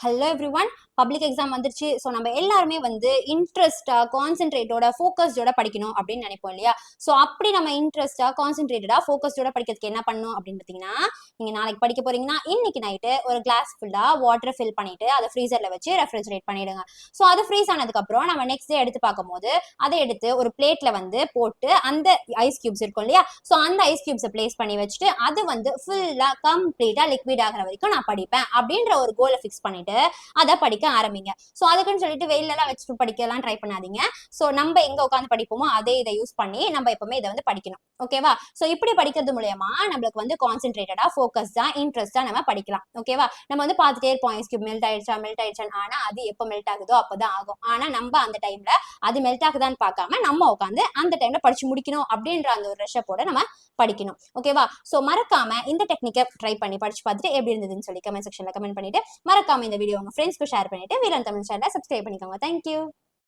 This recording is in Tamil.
Hello every one. Public exam வந்துருச்சு. ஸோ நம்ம எல்லாருமே வந்து இன்ட்ரெஸ்டா கான்சென்ட்ரேட்டோட ஃபோக்கஸ்டோட படிக்கணும் அப்படின்னு நினைப்போம் இல்லையா? ஸோ அப்படி நம்ம இன்ட்ரெஸ்டா கான்சென்ட்ரேட்டடா ஃபோக்கஸ்டோட படிக்கிறதுக்கு என்ன பண்ணணும் அப்படின்னு பார்த்தீங்கன்னா, நீங்க நாளைக்கு படிக்க போறீங்கன்னா இன்னைக்கு நைட்டு ஒரு கிளாஸ் ஃபுல்லா வாட்டர் ஃபில் பண்ணிட்டு அதை ஃப்ரீசர்ல வச்சு ரெஃப்ரிஜரேட் பண்ணிடுங்க. ஸோ அது ஃப்ரீஸ் ஆனதுக்கப்புறம் நம்ம நெக்ஸ்ட் டே எடுத்து பார்க்கும்போது அதை எடுத்து ஒரு பிளேட்ல வந்து போட்டு அந்த ஐஸ் கியூப்ஸ் இருக்கும் இல்லையா? ஸோ அந்த ஐஸ் கியூப்ஸை பிளேஸ் பண்ணி வச்சுட்டு அது வந்து ஃபுல்லா கம்ப்ளீட்டா லிக்விட் ஆகிற வரைக்கும் நான் படிப்பேன் அப்படின்ற ஒரு கோலை ஃபிக்ஸ் பண்ணிட்டு அதை படிக்க ஆரம்பிங்க. ஸோ அதுக்குன்னு சொல்லிட்டு வெயிலெல்லாம் வச்சுட்டு படிக்கலாம் ட்ரை பண்ணாதீங்க. ஸோ நம்ம எங்க உட்காந்து படிப்போமோ அதே இதை யூஸ் பண்ணி நம்ம எப்பவுமே இதை வந்து படிக்கணும். ஓகேவா? ஸோ இப்படி படிக்கிறது மூலயமா நம்மளுக்கு வந்து கான்சென்ட்ரேட்டடா ஃபோக்கஸ்டா இன்ட்ரெஸ்டா நம்ம படிக்கலாம். ஓகேவா? நம்ம வந்து பார்த்துட்டே இருப்போம் ஐஸ் கியூப் மெல்ட் ஆயிடுச்சா மெல்ட் ஆயிடுச்சா. ஆனா அது எப்போ மெல்ட் ஆகுதோ அப்பதான் ஆகும். ஆனா நம்ம அந்த டைம்ல அது மெல்ட் ஆகுதான்னு பார்க்காம நம்ம உட்காந்து அந்த டைம்ல படிச்சு முடிக்கணும் அப்படின்ற அந்த ஒரு ரஷப்போட நம்ம படிக்கணும். ஓகேவா? ஸோ மறக்காம இந்த டெக்னிக்கை ட்ரை பண்ணி படிச்சு பார்த்துட்டு எப்படி இருந்ததுன்னு சொல்லி கமெண்ட் செக்ஷன்ல கமெண்ட் பண்ணிட்டு மறக்காம இந்த வீடியோ உங்க ஃப்ரெண்ட்ஸ்க்கு ஷேர் பண்ணிட்டு வீரன் தமிழ் சேனலை சப்ஸ்கிரைப் பண்ணிக்கோங்க. தேங்க்யூ.